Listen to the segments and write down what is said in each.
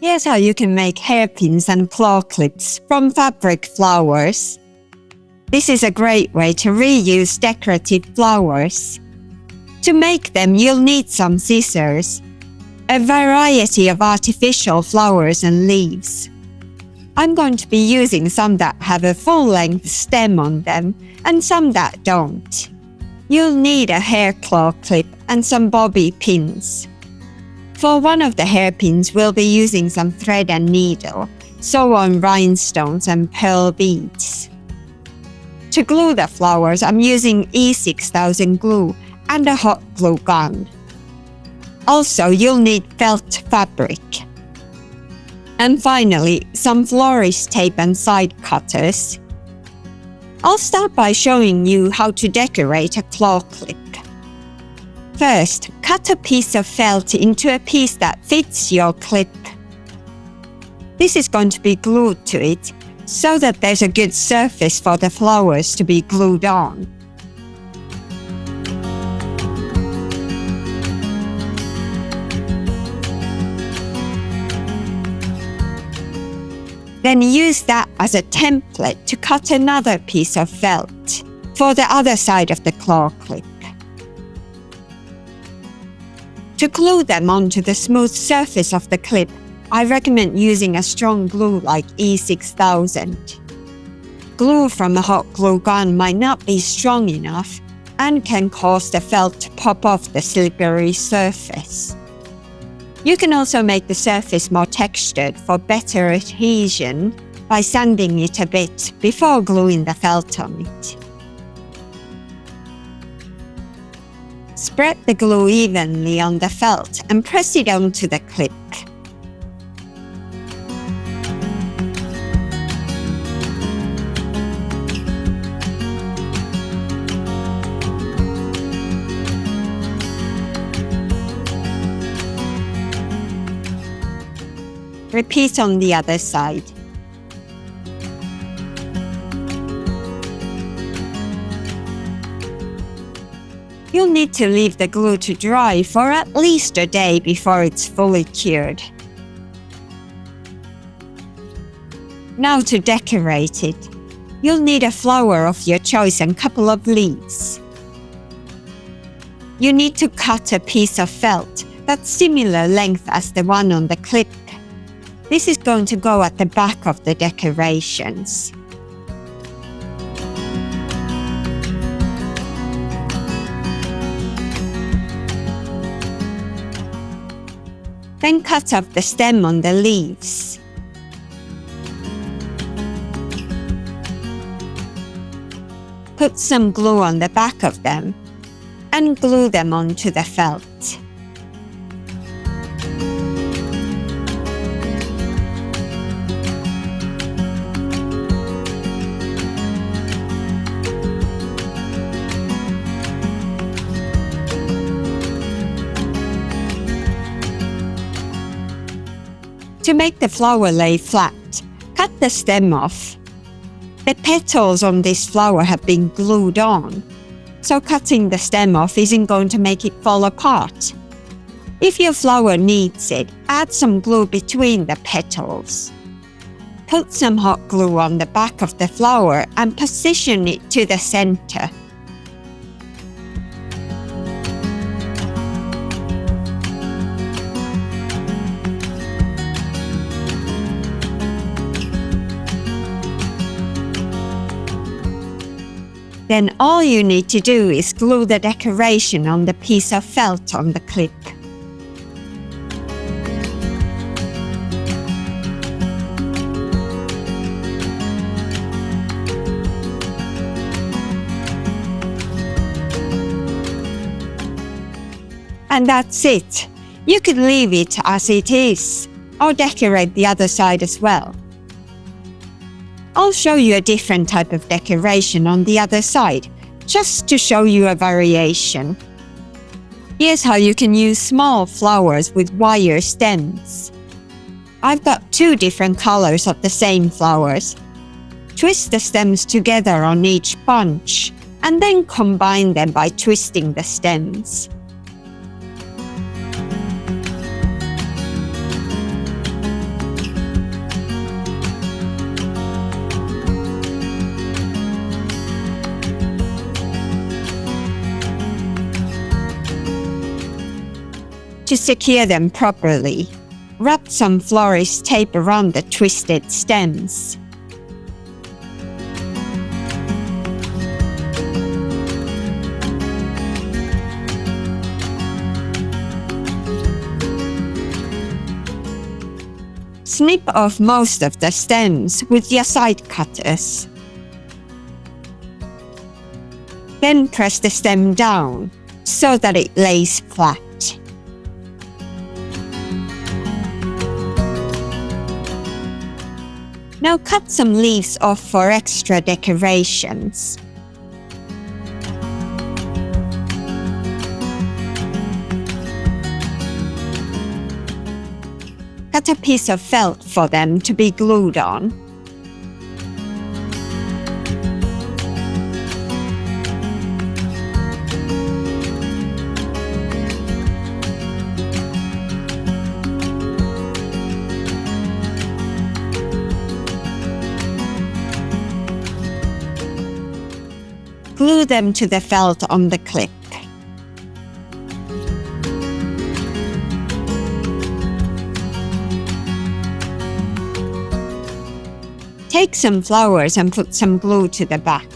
Here's how you can make hairpins and claw clips from fabric flowers. This is a great way to reuse decorative flowers. To make them, you'll need some scissors, a variety of artificial flowers and leaves. I'm going to be using some that have a full-length stem on them and some that don't. You'll need a hair claw clip and some bobby pins. For one of the hairpins, we'll be using some thread and needle, sew on rhinestones and pearl beads. To glue the flowers, I'm using E6000 glue and a hot glue gun. Also, you'll need felt fabric. And finally, some florist tape and side cutters. I'll start by showing you how to decorate a claw clip. First, cut a piece of felt into a piece that fits your clip. This is going to be glued to it so that there's a good surface for the flowers to be glued on. Then use that as a template to cut another piece of felt for the other side of the claw clip. To glue them onto the smooth surface of the clip, I recommend using a strong glue like E6000. Glue from a hot glue gun might not be strong enough and can cause the felt to pop off the slippery surface. You can also make the surface more textured for better adhesion by sanding it a bit before gluing the felt on it. Spread the glue evenly on the felt and press it onto the clip. Repeat on the other side. You'll need to leave the glue to dry for at least a day before it's fully cured. Now to decorate it, you'll need a flower of your choice and a couple of leaves. You need to cut a piece of felt that's similar length as the one on the clip. This is going to go at the back of the decorations. Then cut off the stem on the leaves. Put some glue on the back of them and glue them onto the felt. To make the flower lay flat, cut the stem off. The petals on this flower have been glued on, so cutting the stem off isn't going to make it fall apart. If your flower needs it, add some glue between the petals. Put some hot glue on the back of the flower and position it to the center. Then all you need to do is glue the decoration on the piece of felt on the clip. And that's it. You could leave it as it is, or decorate the other side as well. I'll show you a different type of decoration on the other side, just to show you a variation. Here's how you can use small flowers with wire stems. I've got 2 different colors of the same flowers. Twist the stems together on each bunch, and then combine them by twisting the stems. To secure them properly, wrap some florist tape around the twisted stems. Snip off most of the stems with your side cutters. Then press the stem down so that it lays flat. Now cut some leaves off for extra decorations. Cut a piece of felt for them to be glued on. Glue them to the felt on the clip. Take some flowers and put some glue to the back.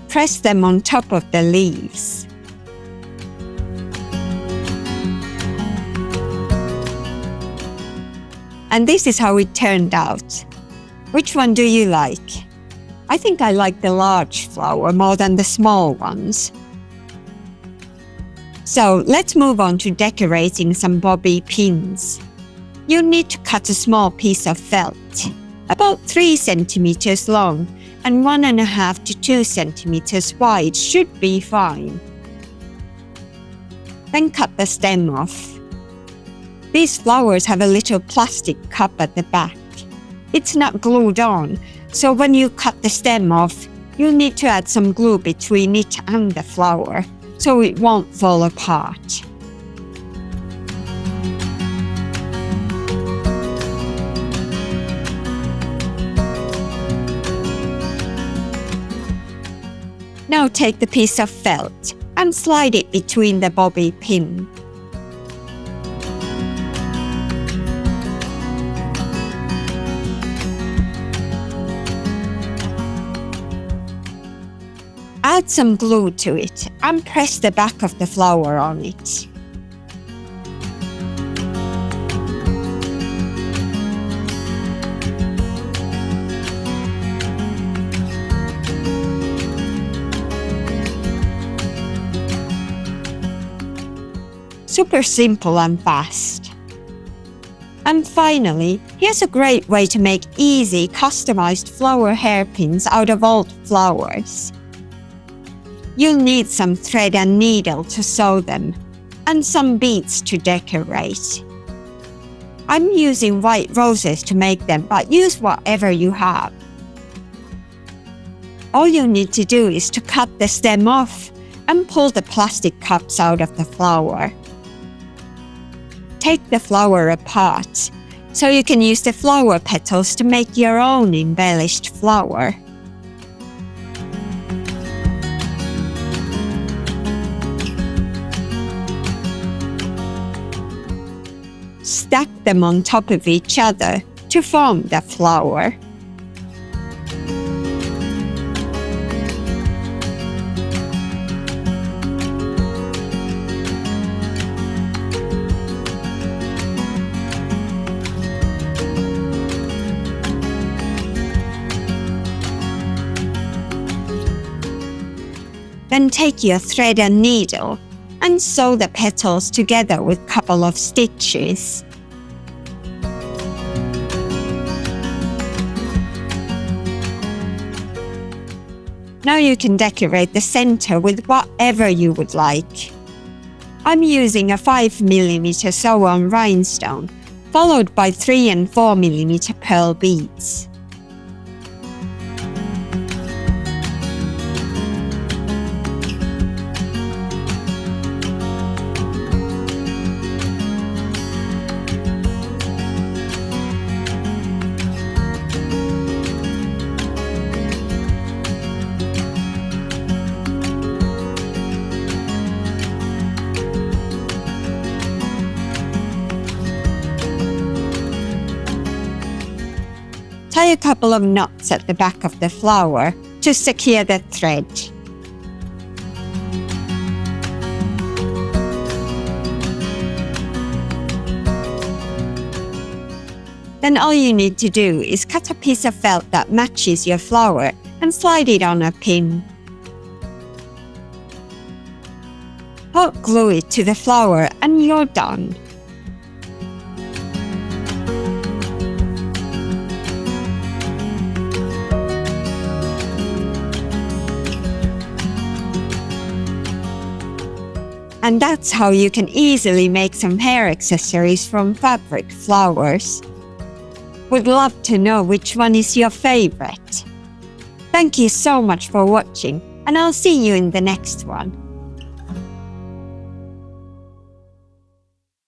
Press them on top of the leaves. And this is how it turned out. Which one do you like? I think I like the large flower more than the small ones. So let's move on to decorating some bobby pins. You need to cut a small piece of felt, about 3 centimeters long and 1.5 to 2 centimeters wide should be fine. Then cut the stem off. These flowers have a little plastic cup at the back. It's not glued on, so when you cut the stem off, you'll need to add some glue between it and the flower, so it won't fall apart. Now take the piece of felt and slide it between the bobby pin. Add some glue to it and press the back of the flower on it. Super simple and fast. And finally, here's a great way to make easy, customized flower hairpins out of old flowers. You'll need some thread and needle to sew them, and some beads to decorate. I'm using white roses to make them, but use whatever you have. All you need to do is to cut the stem off and pull the plastic cups out of the flower. Take the flower apart, so you can use the flower petals to make your own embellished flower. Stack them on top of each other to form the flower. Then take your thread and needle and sew the petals together with a couple of stitches. Now you can decorate the center with whatever you would like. I'm using a 5mm sew-on rhinestone, followed by 3 and 4mm pearl beads. Tie a couple of knots at the back of the flower to secure the thread. Then all you need to do is cut a piece of felt that matches your flower and slide it on a pin. Hot glue it to the flower and you're done. And that's how you can easily make some hair accessories from fabric flowers. Would love to know which one is your favorite. Thank you so much for watching, and I'll see you in the next one.